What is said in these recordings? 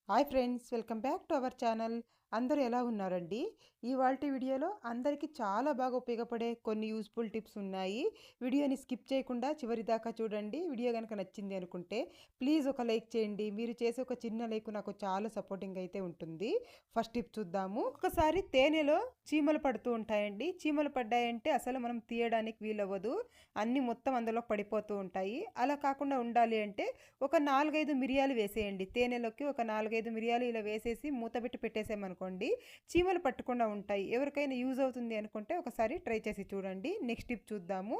Hi friends, welcome back to our channel. అందరూ ఎలా ఉన్నారండి? ఇవాల్టి వీడియోలో అందరికీ చాలా బాగా ఉపయోగపడే కొన్ని యూస్ఫుల్ టిప్స్ ఉన్నాయి. వీడియోని స్కిప్ చేయకుండా చివరి దాకా చూడండి. వీడియో కనుక నచ్చింది అనుకుంటే ప్లీజ్ ఒక లైక్ చేయండి. మీరు చేసే ఒక చిన్న లైక్ నాకు చాలా సపోర్టింగ్ అయితే ఉంటుంది. ఫస్ట్ టిప్ చూద్దాము. ఒకసారి తేనెలో చీమలు పడుతూ ఉంటాయండి. చీమలు పడ్డాయంటే అసలు మనం తీయడానికి వీలవ్వదు. అన్నీ మొత్తం అందులో పడిపోతూ ఉంటాయి. అలా కాకుండా ఉండాలి అంటే ఒక 4-5 మిరియాలు వేసేయండి. తేనెలోకి ఒక 4-5 మిరియాలు ఇలా వేసేసి మూతబెట్టి పెట్టేసామనుకోండి, చీమలు పట్టకుండా ఉంటాయి. ఎవరికైనా యూజ్ అవుతుంది అనుకుంటే ఒకసారి ట్రై చేసి చూడండి. నెక్స్ట్ టిప్ చూద్దాము.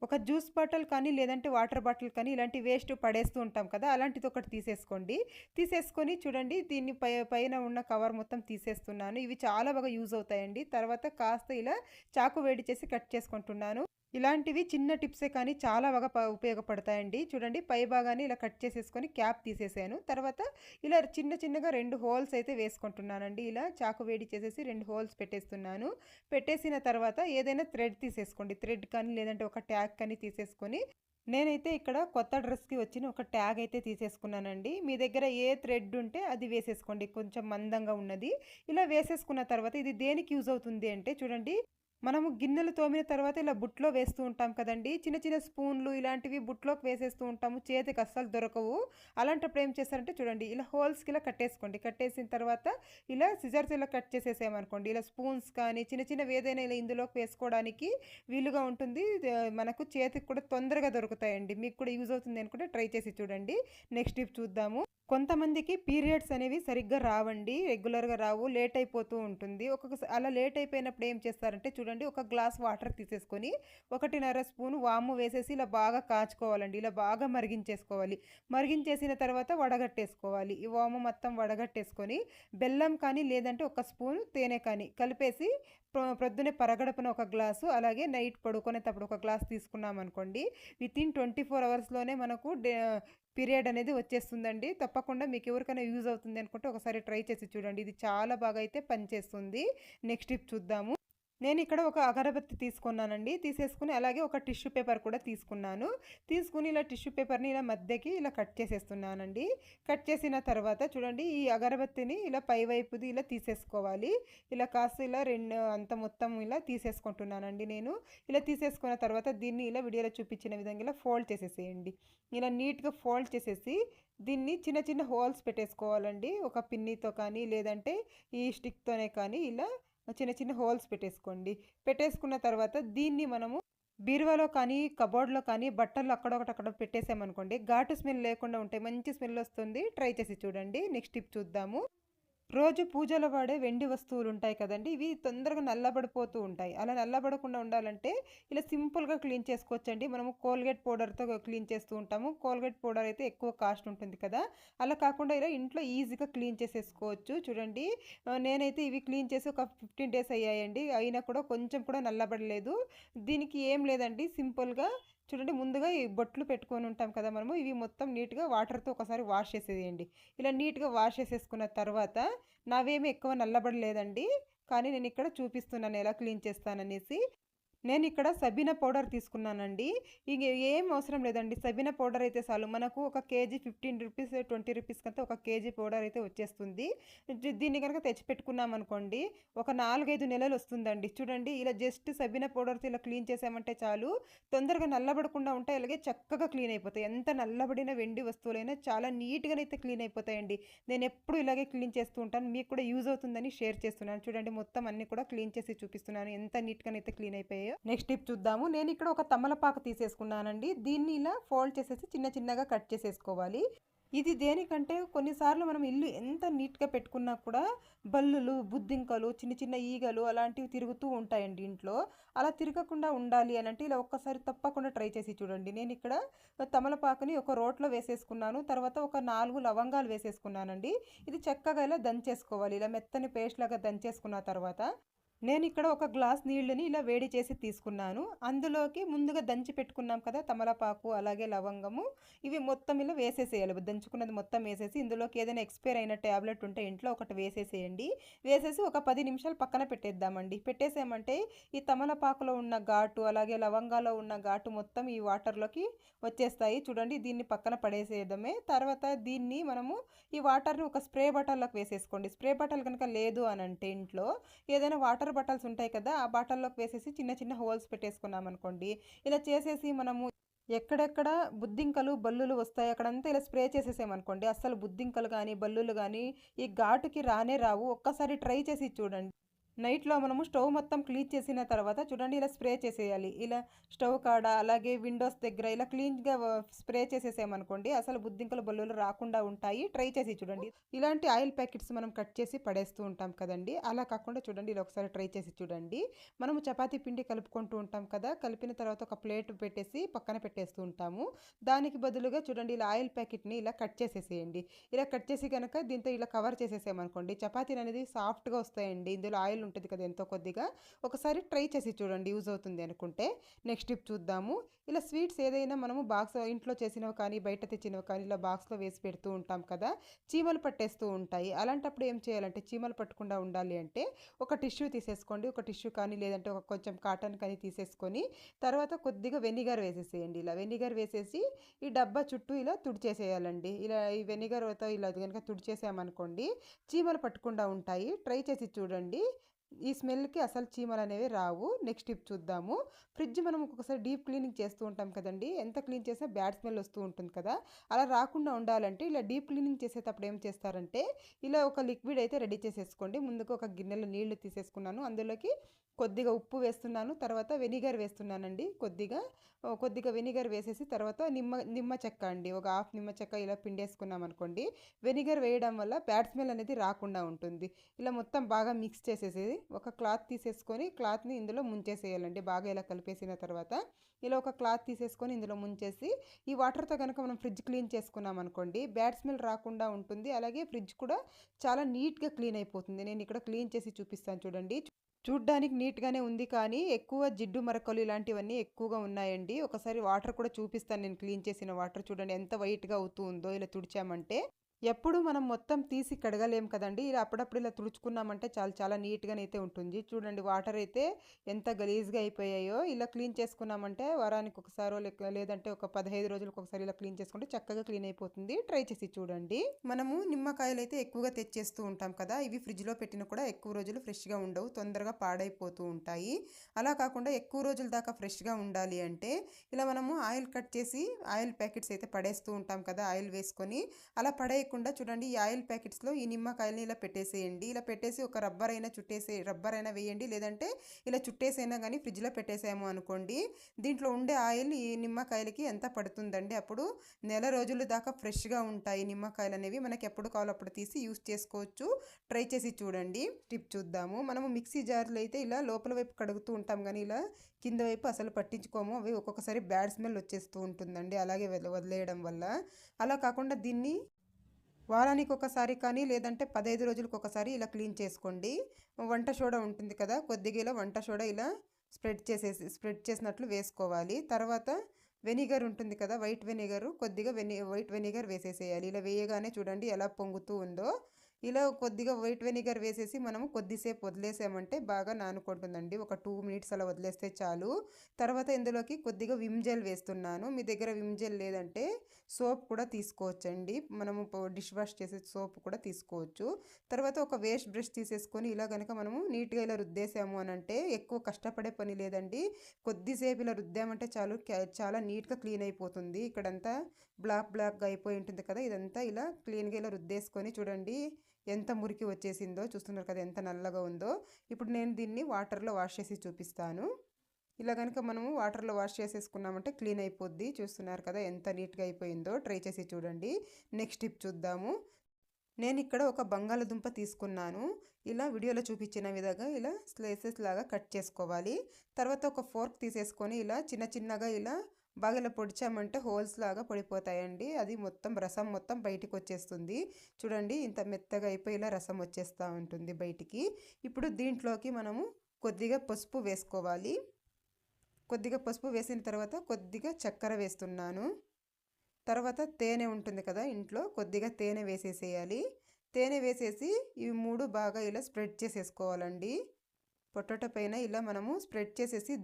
ఒక జ్యూస్ బాటిల్ కానీ లేదంటే వాటర్ బాటిల్ కానీ ఇలాంటి వేస్ట్ పడేస్తూ ఉంటాం కదా, అలాంటిది ఒకటి తీసేసుకోండి. తీసేసుకొని చూడండి, దీన్ని పైన ఉన్న కవర్ మొత్తం తీసేస్తున్నాను. ఇవి చాలా బాగా యూజ్ అవుతాయండి. తర్వాత కాస్త ఇలా చాకు వేడి చేసి కట్ చేసుకుంటున్నాను. ఇలాంటివి చిన్న టిప్సే కానీ చాలా బాగా ఉపయోగపడతాయండి. చూడండి, పై భాగాన్ని ఇలా కట్ చేసేసుకొని క్యాప్ తీసేసాను. తర్వాత ఇలా చిన్నగా 2 హోల్స్ అయితే వేసుకుంటున్నానండి. ఇలా చాకు వేడి చేసేసి 2 హోల్స్ పెట్టేస్తున్నాను. పెట్టేసిన తర్వాత ఏదైనా థ్రెడ్ తీసేసుకోండి. థ్రెడ్ కానీ లేదంటే ఒక ట్యాగ్ కానీ తీసేసుకొని, నేనైతే ఇక్కడ కొత్త డ్రెస్కి వచ్చిన ఒక ట్యాగ్ అయితే తీసేసుకున్నానండి. మీ దగ్గర ఏ థ్రెడ్ ఉంటే అది వేసేసుకోండి, కొంచెం మందంగా ఉన్నది. ఇలా వేసేసుకున్న తర్వాత ఇది దేనికి యూజ్ అవుతుంది అంటే చూడండి, మనము గిన్నెలు తోమిన తర్వాత ఇలా బుట్టలో వేస్తూ ఉంటాం కదండీ. చిన్న స్పూన్లు ఇలాంటివి బుట్టలోకి వేసేస్తూ ఉంటాము. చేతికి అస్సలు దొరకవు. అలాంటప్పుడు ఏం చేస్తారంటే చూడండి, ఇలా హోల్స్కి ఇలా కట్టేసుకోండి. కట్టేసిన తర్వాత ఇలా సిజర్స్ ఇలా కట్ చేసేసామనుకోండి, ఇలా స్పూన్స్ కానీ చిన్నవి ఏదైనా ఇలా ఇందులోకి వేసుకోవడానికి వీలుగా ఉంటుంది. మనకు చేతికి కూడా తొందరగా దొరుకుతాయండి. మీకు కూడా యూజ్ అవుతుంది అనుకుంటే ట్రై చేసి చూడండి. నెక్స్ట్ టిప్ చూద్దాము. కొంతమందికి పీరియడ్స్ అనేవి సరిగ్గా రావండి. రెగ్యులర్‌గా రావు. లేట్ అయిపోతూ ఉంటుంది. అలా లేట్ అయిపోయినప్పుడు ఏం చేస్తారంటే చూడండి, ఒక గ్లాస్ వాటర్ తీసేసుకొని 1.5 స్పూన్ వాము వేసేసి ఇలా బాగా కాచుకోవాలండి. ఇలా బాగా మరిగించేసుకోవాలి. మరిగించేసిన తర్వాత వడగట్టేసుకోవాలి. ఈ వాము మొత్తం వడగట్టేసుకొని బెల్లం కానీ లేదంటే ఒక స్పూన్ తేనె కానీ కలిపేసి ప్రొద్దునే పరగడుపున ఒక గ్లాసు, అలాగే నైట్ పడుకునేటప్పుడు ఒక గ్లాస్ తీసుకున్నామనుకోండి, వితిన్ 24 అవర్స్‌లోనే మనకు పీరియడ్ అనేది వచ్చేస్తుందండి. తప్పకుండా మీకు ఎవరికైనా యూజ్ అవుతుంది అనుకుంటే ఒకసారి ట్రై చేసి చూడండి. ఇది చాలా బాగా అయితే పనిచేస్తుంది. నెక్స్ట్ టిప్ చూద్దాము. నేను ఇక్కడ ఒక అగరబత్తి తీసుకున్నానండి. తీసేసుకుని అలాగే ఒక టిష్యూ పేపర్ కూడా తీసుకున్నాను. తీసుకుని ఇలా టిష్యూ పేపర్ని ఇలా మధ్యకి ఇలా కట్ చేసేస్తున్నానండి. కట్ చేసిన తర్వాత చూడండి, ఈ అగరబత్తిని ఇలా పైవైపుది ఇలా తీసేసుకోవాలి. ఇలా కాస్త ఇలా అంత మొత్తం ఇలా తీసేసుకుంటున్నానండి నేను. ఇలా తీసేసుకున్న తర్వాత దీన్ని ఇలా వీడియోలో చూపించిన విధంగా ఇలా ఫోల్డ్ చేసేసేయండి. ఇలా నీట్గా ఫోల్డ్ చేసేసి దీన్ని చిన్న హోల్స్ పెట్టేసుకోవాలండి. ఒక పిన్నితో కానీ లేదంటే ఈ స్టిక్తోనే కానీ ఇలా చిన్న హోల్స్ పెట్టేసుకోండి. పెట్టేసుకున్న తర్వాత దీన్ని మనము బీరువాలో కానీ కబోర్డ్‌లో కానీ బట్టలు అక్కడ పెట్టేసామనుకోండి, ఘాటు స్మెల్ లేకుండా ఉంటాయి. మంచి స్మెల్ వస్తుంది. ట్రై చేసి చూడండి. నెక్స్ట్ టిప్ చూద్దాము. రోజు పూజలో వాడే వెండి వస్తువులు ఉంటాయి కదండీ, ఇవి తొందరగా నల్లబడిపోతూ ఉంటాయి. అలా నల్లబడకుండా ఉండాలంటే ఇలా సింపుల్‌గా క్లీన్ చేసుకోవచ్చండి. మనము కోల్గేట్ పౌడర్‌తో క్లీన్ చేస్తూ ఉంటాము. కోల్గేట్ పౌడర్ అయితే ఎక్కువ కాస్ట్ ఉంటుంది కదా! అలా కాకుండా ఇలా ఇంట్లో ఈజీగా క్లీన్ చేసేసుకోవచ్చు. చూడండి, నేనైతే ఇవి క్లీన్ చేసి ఒక 15 డేస్ అయ్యాయండి. అయినా కూడా కొంచెం కూడా నల్లబడలేదు. దీనికి ఏం లేదండి, సింపుల్‌గా చూడండి, ముందుగా ఈ బొట్లు పెట్టుకొని ఉంటాం కదా మనము, ఇవి మొత్తం నీట్‌గా వాటర్‌తో ఒకసారి వాష్ చేసేయండి. ఇలా నీట్‌గా వాష్ చేసేసుకున్న తర్వాత నావేమి ఎక్కువ నల్లబడలేదండి. కానీ నేను ఇక్కడ చూపిస్తున్నాను ఎలా క్లీన్ చేస్తాననేసి. నేను ఇక్కడ సబీనా పౌడర్ తీసుకున్నానండి. ఇగ ఏం అవసరం లేదండి. సబీనా పౌడర్ అయితే చాలు. మనకు ఒక కేజీ 15 రూపీస్, 20 రూపీస్‌కంతా ఒక కేజీ పౌడర్ అయితే వచ్చేస్తుంది. దీన్ని గనక తెచ్చిపెట్టుకున్నామనుకోండి, ఒక 4, 5 నెలలు వస్తుందండి. చూడండి, ఇలా జస్ట్ సబీనా పౌడర్‌తో ఇలా క్లీన్ చేసామంటే చాలు. తొందరగా నల్లబడకుండా ఉంటాయి. అలాగే చక్కగా క్లీన్ అయిపోతాయి. ఎంత నల్లబడిన వెండి వస్తువులైనా చాలా నీట్‌గానైతే క్లీన్ అయిపోతాయండి. నేనెప్పుడు ఇలాగే క్లీన్ చేస్తూ ఉంటాను. మీకు కూడా యూజ్ అవుతుందని షేర్ చేస్తున్నాను. చూడండి, మొత్తం అన్నీ కూడా క్లీన్ చేసి చూపిస్తున్నాను. ఎంత నీట్‌గానైతే క్లీన్ అయిపోయాయో. నెక్స్ట్ టిప్ చూద్దాము. నేను ఇక్కడ ఒక తమలపాకు తీసేసుకున్నానండి. దీన్ని ఇలా ఫోల్డ్ చేసేసి చిన్నగా కట్ చేసేసుకోవాలి. ఇది దేనికంటే కొన్నిసార్లు మనం ఇల్లు ఎంత నీట్‌గా పెట్టుకున్నా కూడా బల్లులు, బుద్దింకలు, చిన్న ఈగలు అలాంటివి తిరుగుతూ ఉంటాయండి ఇంట్లో. అలా తిరగకుండా ఉండాలి అనంటే ఇలా ఒక్కసారి తప్పకుండా ట్రై చేసి చూడండి. నేను ఇక్కడ తమలపాకుని ఒక రోట్లో వేసేసుకున్నాను. తర్వాత ఒక 4 లవంగాలు వేసేసుకున్నానండి. ఇది చక్కగా ఇలా దంచేసుకోవాలి. ఇలా మెత్తని పేస్ట్ లాగా దంచేసుకున్న తర్వాత నేను ఇక్కడ ఒక గ్లాస్ నీళ్ళని ఇలా వేడి చేసి తీసుకున్నాను. అందులోకి ముందుగా దంచి పెట్టుకున్నాం కదా తమలపాకు, అలాగే లవంగము, ఇవి మొత్తం ఇలా వేసేసేయాలి. దంచుకున్నది మొత్తం వేసేసి ఇందులోకి ఏదైనా ఎక్స్పైర్ అయిన ట్యాబ్లెట్ ఉంటే ఇంట్లో ఒకటి వేసేసేయండి. వేసేసి ఒక 10 నిమిషాలు పక్కన పెట్టేద్దామండి. పెట్టేసామంటే ఈ తమలపాకులో ఉన్న ఘాటు, అలాగే లవంగాలో ఉన్న ఘాటు మొత్తం ఈ వాటర్లోకి వచ్చేస్తాయి. చూడండి, దీన్ని పక్కన పడేసేయడమే. తర్వాత దీన్ని మనము ఈ వాటర్ని ఒక స్ప్రే బాటిల్లోకి వేసేసుకోండి. స్ప్రే బాటిల్ కనుక లేదు అని అంటే ఇంట్లో ఏదైనా వాటర్ బాటిల్స్ ఉంటాయి కదా, ఆ బాటిల్లోకి వేసేసి చిన్న చిన్న హోల్స్ పెట్టేసుకున్నాం అనుకోండి. ఇలా చేసేసి మనము ఎక్కడెక్కడ బుద్దింకలు బల్లులు వస్తాయి అక్కడంతా ఇలా స్ప్రే చేసేసామనుకోండి, అస్సలు బుద్దింకలు కానీ బల్లులు కానీ ఈ ఘాటుకి రానే రావు. ఒక్కసారి ట్రై చేసి చూడండి. నైట్లో మనము స్టవ్ మొత్తం క్లీన్ చేసిన తర్వాత చూడండి ఇలా స్ప్రే చేసేయాలి. ఇలా స్టవ్ కాడ, అలాగే విండోస్ దగ్గర ఇలా క్లీన్గా స్ప్రే చేసేసామనుకోండి, అసలు బుద్దింకలు బల్లులు రాకుండా ఉంటాయి. ట్రై చేసి చూడండి. ఇలాంటి ఆయిల్ ప్యాకెట్స్ మనం కట్ చేసి పడేస్తూ ఉంటాం కదండి, అలా కాకుండా చూడండి ఇలా ఒకసారి ట్రై చేసి చూడండి. మనము చపాతీ పిండి కలుపుకుంటూ ఉంటాం కదా, కలిపిన తర్వాత ఒక ప్లేట్ పెట్టేసి పక్కన పెట్టేస్తూ ఉంటాము. దానికి బదులుగా చూడండి ఇలా ఆయిల్ ప్యాకెట్ని ఇలా కట్ చేసేసేయండి. ఇలా కట్ చేసి కనుక దీంతో ఇలా కవర్ చేసేసామనుకోండి, చపాతీలు అనేది సాఫ్ట్గా వస్తాయండి. ఇందులో ఆయిల్ ఉంటుంది కదా ఎంతో కొద్దిగా. ఒకసారి ట్రై చేసి చూడండి, యూజ్ అవుతుంది అనుకుంటే. నెక్స్ట్ టిప్ చూద్దాము. ఇలా స్వీట్స్ ఏదైనా మనము బాక్స్ ఇంట్లో చేసినవి కానీ బయట తెచ్చినవి కానీ ఇలా బాక్స్లో వేసి పెడుతూ ఉంటాం కదా, చీమలు పట్టేస్తూ ఉంటాయి. అలాంటప్పుడు ఏం చేయాలంటే, చీమలు పట్టకుండా ఉండాలి అంటే ఒక టిష్యూ తీసేసుకోండి. ఒక టిష్యూ కానీ లేదంటే ఒక కొంచెం కాటన్ కానీ తీసేసుకొని తర్వాత కొద్దిగా వెనిగర్ వేసేసేయండి. ఇలా వెనిగర్ వేసేసి ఈ డబ్బా చుట్టూ ఇలా తుడిచేసేయాలండి. ఇలా ఈ వెనిగర్తో ఇలా కనుక తుడిచేసామనుకోండి, చీమలు పట్టకుండా ఉంటాయి. ట్రై చేసి చూడండి. ఈ స్మెల్కి అసలు చీమలు అనేవి రావు. నెక్స్ట్ టిప్ చూద్దాము. ఫ్రిడ్జ్ మనం ఒక్కొక్కసారి డీప్ క్లీనింగ్ చేస్తూ ఉంటాం కదండి, ఎంత క్లీన్ చేసినా బ్యాడ్ స్మెల్ వస్తూ ఉంటుంది కదా. అలా రాకుండా ఉండాలంటే ఇలా డీప్ క్లీనింగ్ చేసేటప్పుడు ఏం చేస్తారంటే, ఇలా ఒక లిక్విడ్ అయితే రెడీ చేసేసుకోండి. ముందుగా ఒక గిన్నెలో నీళ్లు తీసేసుకున్నాను, అందులోకి కొద్దిగా ఉప్పు వేస్తున్నాను, తర్వాత వెనిగర్ వేస్తున్నానండి. కొద్దిగా వెనిగర్ వేసేసి తర్వాత నిమ్మ చెక్క అండి, ఒక హాఫ్ నిమ్మ చెక్క ఇలా పిండేసుకున్నాం అనుకోండి. వెనిగర్ వేయడం వల్ల బ్యాడ్ స్మెల్ అనేది రాకుండా ఉంటుంది. ఇలా మొత్తం బాగా మిక్స్ చేసేసి ఒక క్లాత్ తీసేసుకొని క్లాత్ని ఇందులో ముంచేసేయాలండి. బాగా ఇలా కలిపేసిన తర్వాత ఇలా ఒక క్లాత్ తీసేసుకొని ఇందులో ముంచేసి ఈ వాటర్తో కనుక మనం ఫ్రిడ్జ్ క్లీన్ చేసుకున్నాం అనుకోండి, బ్యాడ్ స్మెల్ రాకుండా ఉంటుంది. అలాగే ఫ్రిడ్జ్ కూడా చాలా నీట్గా క్లీన్ అయిపోతుంది. నేను ఇక్కడ క్లీన్ చేసి చూపిస్తాను చూడండి. చూడ్డానికి నీట్గానే ఉంది కానీ ఎక్కువ జిడ్డు మరకలు ఇలాంటివన్నీ ఎక్కువగా ఉన్నాయండి. ఒకసారి వాటర్ కూడా చూపిస్తాను, నేను క్లీన్ చేసిన వాటర్ చూడండి ఎంత వైట్గా అవుతూ ఉందో ఇలా తుడిచామంటే. ఎప్పుడు మనం మొత్తం తీసి కడగలేం కదండి, ఇలా అప్పుడప్పుడు ఇలా తుడుచుకున్నామంటే చాలా చాలా నీట్గానైతే ఉంటుంది. చూడండి వాటర్ అయితే ఎంత గలీజ్గా అయిపోయాయో. ఇలా క్లీన్ చేసుకున్నామంటే వారానికి ఒకసారో లేదంటే ఒక 15 రోజులకు ఒకసారి ఇలా క్లీన్ చేసుకుంటే చక్కగా క్లీన్ అయిపోతుంది. ట్రై చేసి చూడండి. మనము నిమ్మకాయలు అయితే ఎక్కువగా తెచ్చేస్తూ ఉంటాం కదా, ఇవి ఫ్రిడ్జ్లో పెట్టిన కూడా ఎక్కువ రోజులు ఫ్రెష్గా ఉండవు, తొందరగా పాడైపోతూ ఉంటాయి. అలా కాకుండా ఎక్కువ రోజుల దాకా ఫ్రెష్గా ఉండాలి అంటే ఇలా మనము ఆయిల్ కట్ చేసి ఆయిల్ ప్యాకెట్స్ అయితే పడేస్తూ ఉంటాం కదా, ఆయిల్ వేసుకొని అలా పడేయకుండా చూడండి ఈ ఆయిల్ ప్యాకెట్స్లో ఈ నిమ్మకాయలని ఇలా పెట్టేసేయండి. ఇలా పెట్టేసి ఒక రబ్బర్ అయినా వేయండి, లేదంటే ఇలా చుట్టేసైనా కానీ ఫ్రిడ్జ్లో పెట్టేసాము అనుకోండి, దీంట్లో ఉండే ఆయిల్ ఈ నిమ్మకాయలకి ఎంత పడుతుందండి. అప్పుడు నెల రోజుల దాకా ఫ్రెష్గా ఉంటాయి నిమ్మకాయలు అనేవి. మనకి ఎప్పుడు కావాలో అప్పుడు తీసి యూస్ చేసుకోవచ్చు. ట్రై చేసి చూడండి. టిప్ చూద్దాము. మనము మిక్సీ జార్లు అయితే ఇలా లోపల వైపు కడుగుతూ ఉంటాం కానీ ఇలా కింద వైపు అసలు పట్టించుకోము. అవి ఒక్కొక్కసారి బ్యాడ్ స్మెల్ వచ్చేస్తూ ఉంటుందండి అలాగే వదిలేయడం వల్ల. అలా కాకుండా దీన్ని వారానికి ఒకసారి కానీ లేదంటే 15 రోజులకు ఒకసారి ఇలా క్లీన్ చేసుకోండి. వంట సోడా ఉంటుంది కదా, కొద్దిగా ఇలా వంట సోడా ఇలా స్ప్రెడ్ చేసినట్లు వేసుకోవాలి. తర్వాత వెనిగర్ ఉంటుంది కదా, వైట్ వెనిగర్, కొద్దిగా వైట్ వెనిగర్ వేసేసేయాలి. ఇలా వేయగానే చూడండి ఎలా పొంగుతూ ఉందో. ఇలా కొద్దిగా వైట్ వెనిగర్ వేసేసి మనము కొద్దిసేపు వదిలేసామంటే బాగా నానుకుంటుందండి. ఒక 2 మినిట్స్ అలా వదిలేస్తే చాలు. తర్వాత ఇందులోకి కొద్దిగా విమ్ జెల్ వేస్తున్నాను. మీ దగ్గర విమ్ జెల్ లేదంటే సోప్ కూడా తీసుకోవచ్చండి. మనము డిష్ వాష్ చేసే సోప్ కూడా తీసుకోవచ్చు. తర్వాత ఒక వేస్ట్ బ్రష్ తీసేసుకొని ఇలా కనుక మనము నీట్గా ఇలా రుద్దేసాము అని అంటే ఎక్కువ కష్టపడే పని లేదండి. కొద్దిసేపు ఇలా రుద్దామంటే చాలు, చాలా నీట్గా క్లీన్ అయిపోతుంది. ఇక్కడంతా బ్లాక్గా అయిపోయి ఉంటుంది కదా, ఇదంతా ఇలా క్లీన్గా ఇలా రుద్దేసుకొని చూడండి ఎంత మురికి వచ్చేసిందో. చూస్తున్నారు కదా ఎంత నల్లగా ఉందో. ఇప్పుడు నేను దీన్ని వాటర్లో వాష్ చేసి చూపిస్తాను. ఇలా కనుక మనము వాటర్లో వాష్ చేసేసుకున్నామంటే క్లీన్ అయిపోద్ది. చూస్తున్నారు కదా ఎంత నీట్గా అయిపోయిందో. ట్రై చేసి చూడండి. నెక్స్ట్ టిప్ చూద్దాము. నేను ఇక్కడ ఒక బంగాళదుంప తీసుకున్నాను. ఇలా వీడియోలో చూపించిన విధంగా ఇలా స్లైసెస్ లాగా కట్ చేసుకోవాలి. తర్వాత ఒక ఫోర్క్ తీసేసుకొని ఇలా చిన్నగా ఇలా బాగా ఇలా పొడిచామంటే హోల్స్ లాగా పడిపోతాయండి. అది రసం మొత్తం బయటికి వచ్చేస్తుంది. చూడండి ఇంత మెత్తగా అయిపోయి ఇలా రసం వచ్చేస్తూ ఉంటుంది బయటికి. ఇప్పుడు దీంట్లోకి మనము కొద్దిగా పసుపు వేసుకోవాలి. కొద్దిగా పసుపు వేసిన తర్వాత కొద్దిగా చక్కెర వేస్తున్నాను. తర్వాత తేనె ఉంటుంది కదా ఇంట్లో, కొద్దిగా తేనె వేసేసేయాలి. తేనె వేసేసి ఇవి 3 బాగా ఇలా స్ప్రెడ్ చేసేసుకోవాలండి. పొటాటో పైన ఇలా మనము స్ప్రెడ్ చేసేసి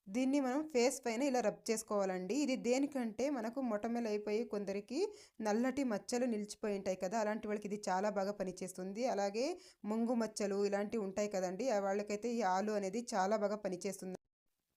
దీన్ని మనం ఫేస్ పైన ఇలా రబ్ చేసుకోవాలండి. ఇది దేనికంటే మనకు మొటిమలు అయిపోయి కొందరికి నల్లటి మచ్చలు నిలిచిపోయి ఉంటాయి కదా, అలాంటి వాళ్ళకి ఇది చాలా బాగా పనిచేస్తుంది. అలాగే ముంగు మచ్చలు ఇలాంటివి ఉంటాయి కదండి, వాళ్ళకైతే ఈ ఆలు అనేది చాలా బాగా పనిచేస్తుంది.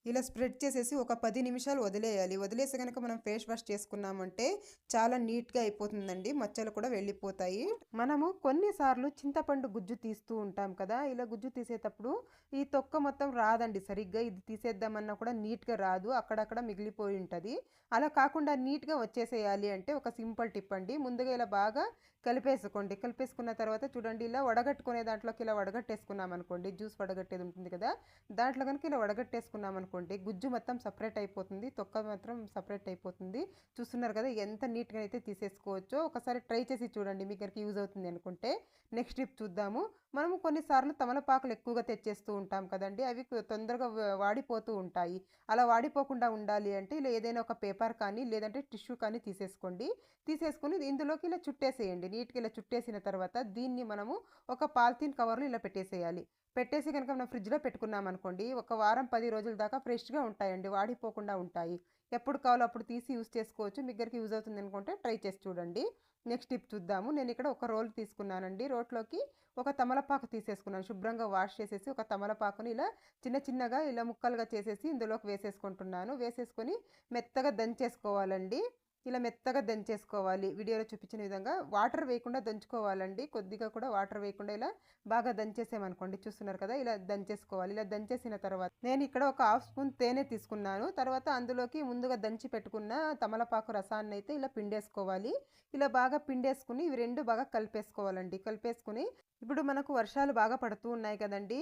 ఇలా స్ప్రెడ్ చేసేసి ఒక 10 నిమిషాలు వదిలేయాలి. వదిలేసి కనుక మనం ఫేస్ వాష్ చేసుకున్నామంటే చాలా నీట్గా అయిపోతుందండి, మచ్చలు కూడా వెళ్ళిపోతాయి. మనము కొన్నిసార్లు చింతపండు గుజ్జు తీస్తూ ఉంటాం కదా, ఇలా గుజ్జు తీసేటప్పుడు ఈ తొక్క మొత్తం రాదండి సరిగ్గా. ఇది తీసేద్దామన్నా కూడా నీట్గా రాదు, అక్కడక్కడ మిగిలిపోయి ఉంటుంది. అలా కాకుండా నీట్గా వచ్చేసేయాలి అంటే ఒక సింపుల్ టిప్ అండి. ముందుగా ఇలా బాగా కలిపేసుకోండి. కలిపేసుకున్న తర్వాత చూడండి, ఇలా వడగట్టుకునే దాంట్లోకి ఇలా వడగట్టేసుకున్నాం అనుకోండి, జ్యూస్ వడగట్టేది ఉంటుంది కదా, దాంట్లో కనుక ఇలా వడగట్టేసుకున్నాం అనుకోండి, గుజ్జు మొత్తం సపరేట్ అయిపోతుంది, తొక్క మాత్రం సపరేట్ అయిపోతుంది. చూస్తున్నారు కదా ఎంత నీట్గా అయితే తీసేసుకోవచ్చో. ఒకసారి ట్రై చేసి చూడండి, మీకు కనుక యూజ్ అవుతుంది అనుకుంటే. నెక్స్ట్ టిప్ చూద్దాము. మనము కొన్నిసార్లు తమలపాకులు ఎక్కువగా తెచ్చేస్తూ ఉంటాం కదండి, అవి తొందరగా వాడిపోతూ ఉంటాయి. అలా వాడిపోకుండా ఉండాలి అంటే ఇలా ఏదైనా ఒక పేపర్ కానీ లేదంటే టిష్యూ కానీ తీసేసుకోండి. తీసేసుకుని ఇందులోకి ఇలా చుట్టేసేయండి. నీట్గా ఇలా చుట్టేసిన తర్వాత దీన్ని మనము ఒక పాలిథిన్ కవర్లో ఇలా పెట్టేసేయాలి. పెట్టేసి కనుక మనం ఫ్రిడ్జ్లో పెట్టుకున్నాం అనుకోండి, ఒక వారం 10 రోజుల దాకా ఫ్రెష్గా ఉంటాయండి, వాడిపోకుండా ఉంటాయి. ఎప్పుడు కావాలో అప్పుడు తీసి యూజ్ చేసుకోవచ్చు. మీ దగ్గరికి యూజ్ అవుతుంది అనుకుంటే ట్రై చేసి చూడండి. నెక్స్ట్ టిప్ చూద్దాము. నేను ఇక్కడ ఒక రోల్ తీసుకున్నానండి. రోట్లోకి ఒక తమలపాకు తీసేసుకున్నాను. శుభ్రంగా వాష్ చేసేసి ఒక తమలపాకుని ఇలా చిన్న చిన్నగా ఇలా ముక్కలుగా చేసేసి ఇందులోకి వేసేసుకుంటున్నాను. వేసేసుకొని మెత్తగా దంచేసుకోవాలండి. ఇలా మెత్తగా దంచేసుకోవాలి. వీడియోలో చూపించిన విధంగా వాటర్ వేయకుండా దంచుకోవాలండి. కొద్దిగా కూడా వాటర్ వేయకుండా ఇలా బాగా దంచేసామనుకోండి, చూస్తున్నారు కదా, ఇలా దంచేసుకోవాలి. ఇలా దంచేసిన తర్వాత నేను ఇక్కడ ఒక హాఫ్ స్పూన్ తేనె తీసుకున్నాను. తర్వాత అందులోకి ముందుగా దంచి పెట్టుకున్న తమలపాకు రసాన్ని అయితే ఇలా పిండేసుకోవాలి. ఇలా బాగా పిండేసుకుని ఇవి రెండు బాగా కలిపేసుకోవాలండి. కలిపేసుకుని ఇప్పుడు మనకు వర్షాలు బాగా పడుతూ ఉన్నాయి కదండి,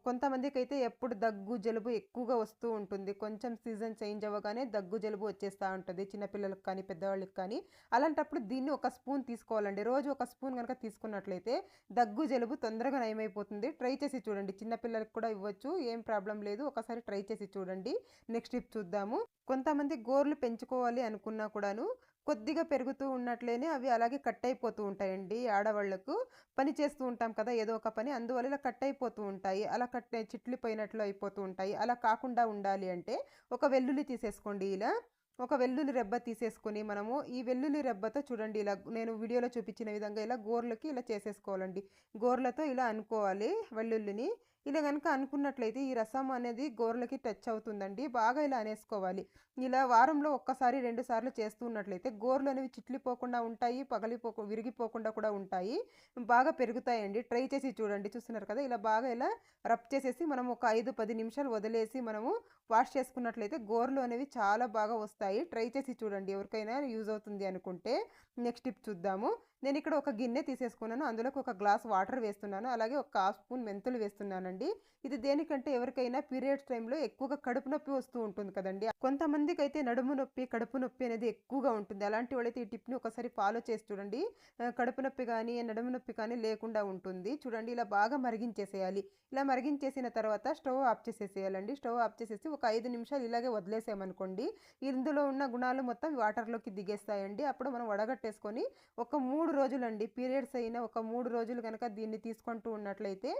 కొంతమందికి అయితే ఎప్పుడు దగ్గు జలుబు ఎక్కువగా వస్తూ ఉంటుంది. కొంచెం సీజన్ చేంజ్ అవ్వగానే దగ్గు జలుబు వచ్చేస్తూ ఉంటుంది, చిన్నపిల్లలకు కానీ పెద్దవాళ్ళకి కానీ. అలాంటప్పుడు దీన్ని ఒక స్పూన్ తీసుకోవాలండి. రోజు ఒక స్పూన్ కనుక తీసుకున్నట్లయితే దగ్గు జలుబు తొందరగా నయమైపోతుంది. ట్రై చేసి చూడండి, చిన్నపిల్లలకు కూడా ఇవ్వచ్చు, ఏం ప్రాబ్లం లేదు. ఒకసారి ట్రై చేసి చూడండి. నెక్స్ట్ టిప్ చూద్దాము. కొంతమంది గోర్లు పెంచుకోవాలి అనుకున్నా కూడాను కొద్దిగా పెరుగుతూ ఉన్నట్లేనే అవి అలాగే కట్ అయిపోతూ ఉంటాయండి. ఆడవాళ్లకు పని చేస్తూ ఉంటాం కదా ఏదో ఒక పని, అందువల్ల ఇలా కట్ అయిపోతూ ఉంటాయి. అలా చిట్లిపోయినట్లు అయిపోతూ ఉంటాయి. అలా కాకుండా ఉండాలి అంటే ఒక వెల్లుల్లి తీసేసుకోండి. ఇలా ఒక వెల్లుల్లి రెబ్బ తీసేసుకొని మనము ఈ వెల్లుల్లి రెబ్బతో చూడండి, ఇలా నేను వీడియోలో చూపించిన విధంగా ఇలా గోర్లకి ఇలా చేసేసుకోవాలండి. గోర్లతో ఇలా అనుకోవాలి వెల్లుల్లిని. ఇలా కనుక అనుకున్నట్లయితే ఈ రసం అనేది గోర్లకి టచ్ అవుతుందండి. బాగా ఇలా అనేసుకోవాలి. ఇలా వారంలో ఒక్కసారి 2 సార్లు చేస్తూ ఉన్నట్లయితే గోర్లు అనేవి చిట్లిపోకుండా ఉంటాయి, విరిగిపోకుండా కూడా ఉంటాయి, బాగా పెరుగుతాయండి. ట్రై చేసి చూడండి. చూస్తున్నారు కదా, ఇలా బాగా ఇలా రబ్ చేసేసి మనం ఒక 5-10 నిమిషాలు వదిలేసి మనము వాష్ చేసుకున్నట్లయితే గోర్లు అనేవి చాలా బాగా వస్తాయి. ట్రై చేసి చూడండి, ఎవరికైనా యూజ్ అవుతుంది అనుకుంటే. నెక్స్ట్ టిప్ చూద్దాము. నేను ఇక్కడ ఒక గిన్నె తీసేసుకున్నాను. అందులోకి ఒక గ్లాస్ వాటర్ వేస్తున్నాను. అలాగే ఒక హాఫ్ స్పూన్ మెంతులు వేస్తున్నానండి. ఇది దేనికంటే ఎవరికైనా పీరియడ్స్ టైంలో ఎక్కువగా కడుపు నొప్పి వస్తూ ఉంటుంది కదండి, కొంతమందికి అయితే నడుము నొప్పి కడుపు నొప్పి అనేది ఎక్కువగా ఉంటుంది. అలాంటి వాళ్ళైతే ఈ టిప్ని ఒకసారి ఫాలో చేసి చూడండి. కడుపు నొప్పి కానీ నడుము నొప్పి కానీ లేకుండా ఉంటుంది. చూడండి, ఇలా బాగా మరిగించేసేయాలి. ఇలా మరిగించేసిన తర్వాత స్టవ్ ఆఫ్ చేసేసేయాలండి. స్టవ్ ఆఫ్ చేసేసి ఒక 5 నిమిషాలు ఇలాగే వదిలేసామనుకోండి, ఇందులో ఉన్న గుణాలు మొత్తం వాటర్లోకి దిగేస్తాయండి. అప్పుడు మనం వడగట్టేసుకొని ఒక 3 రోజులండి, పీరియడ్స్ అయిన ఒక 3 రోజులు కనుక దీన్ని తీసుకుంటూ ఉన్నట్లయితే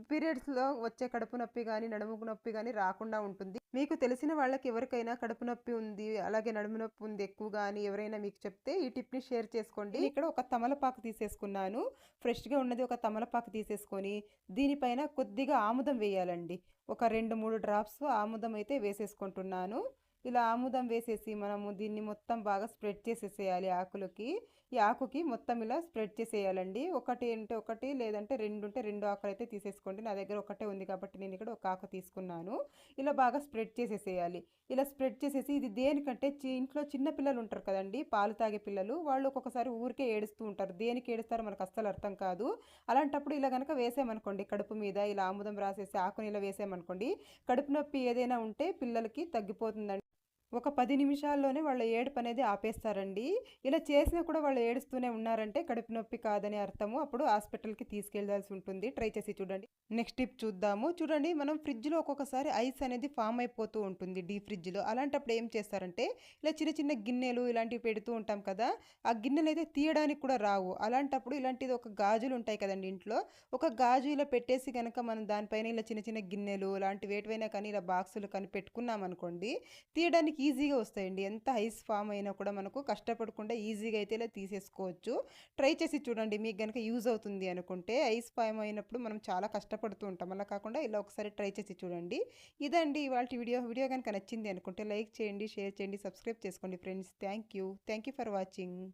పీరియడ్స్లో వచ్చే కడుపు నొప్పి కానీ నడుము నొప్పి కానీ రాకుండా ఉంటుంది. మీకు తెలిసిన వాళ్ళకి ఎవరికైనా కడుపు నొప్పి ఉంది, అలాగే నడుము నొప్పి ఉంది ఎక్కువగా అని ఎవరైనా మీకు చెప్తే ఈ టిప్ని షేర్ చేసుకోండి. ఇక్కడ ఒక తమలపాకు తీసేసుకున్నాను. ఫ్రెష్గా ఉన్నది ఒక తమలపాకు తీసేసుకొని దీనిపైన కొద్దిగా ఆముదం వేయాలండి. ఒక 2-3 డ్రాప్స్ ఆముదం అయితే వేసేసుకుంటున్నాను. ఇలా ఆముదం వేసేసి మనము దీన్ని మొత్తం బాగా స్ప్రెడ్ చేసేసేయాలి ఆకులకి. ఈ ఆకుకి మొత్తం ఇలా స్ప్రెడ్ చేసేయాలండి. ఒకటి అంటే ఒకటి, లేదంటే 2 ఉంటే 2 ఆకులు అయితే తీసేసుకోండి. నా దగ్గర ఒకటే ఉంది కాబట్టి నేను ఇక్కడ ఒక ఆకు తీసుకున్నాను. ఇలా బాగా స్ప్రెడ్ చేసేసేయాలి. ఇలా స్ప్రెడ్ చేసేసి ఇది దేనికంటే ఇంట్లో చిన్న పిల్లలు ఉంటారు కదండి, పాలు తాగే పిల్లలు, వాళ్ళు ఒక్కొక్కసారి ఊరికే ఏడుస్తూ ఉంటారు. దేనికి ఏడుస్తారో మనకు అస్సలు అర్థం కాదు. అలాంటప్పుడు ఇలా కనుక వేసామనుకోండి, కడుపు మీద ఇలా ఆముదం రాసేసి ఆకుని ఇలా వేసామనుకోండి, కడుపు నొప్పి ఏదైనా ఉంటే పిల్లలకి తగ్గిపోతుందండి. ఒక 10 నిమిషాల్లోనే వాళ్ళ ఏడుపనేది ఆపేస్తారండి. ఇలా చేసినా కూడా వాళ్ళు ఏడుస్తూనే ఉన్నారంటే కడుపు నొప్పి కాదని అర్థము. అప్పుడు హాస్పిటల్‌కి తీసుకెళ్ళాల్సి ఉంటుంది. ట్రై చేసి చూడండి. నెక్స్ట్ టిప్ చూద్దాము. చూడండి, మనం ఫ్రిడ్జ్‌లో ఒక్కొక్కసారి ఐస్ అనేది ఫార్మ్ అయిపోతూ ఉంటుంది డీప్ ఫ్రిడ్జ్‌లో. అలాంటప్పుడు ఏం చేస్తారంటే ఇలా చిన్న చిన్న గిన్నెలు ఇలాంటివి పెడుతూ ఉంటాం కదా! ఆ గిన్నెలైతే తీయడానికి కూడా రావు. అలాంటప్పుడు ఇలాంటిది ఒక గాజులుంటాయి కదండీ ఇంట్లో. ఒక గాజు ఇలా పెట్టేసి గనక మనం దానిపైన ఇలా చిన్న చిన్న గిన్నెలు ఇలాంటివి వేటివైనా కానీ ఇలా బాక్సులు కానీ పెట్టుకున్నామనుకోండి, తీయడానికి ఈజీగా వస్తాయండి. ఎంత ఐస్ ఫామ్ అయినా కూడా మనకు కష్టపడకుండా ఈజీగా అయితే ఇలా తీసేసుకోవచ్చు. ట్రై చేసి చూడండి. మీకు గనుక యూజ్ అవుతుంది అనుకుంటే. ఐస్ ఫామ్ అయినప్పుడు మనం చాలా కష్టపడుతూ ఉంటాం. అలా కాకుండా ఇలా ఒకసారి ట్రై చేసి చూడండి. ఇదండి ఇవాల్టి వీడియో. వీడియో గనుక నచ్చింది అనుకుంటే లైక్ చేయండి, షేర్ చేయండి, సబ్స్క్రైబ్ చేసుకోండి friends. Thank you. Thank you for watching.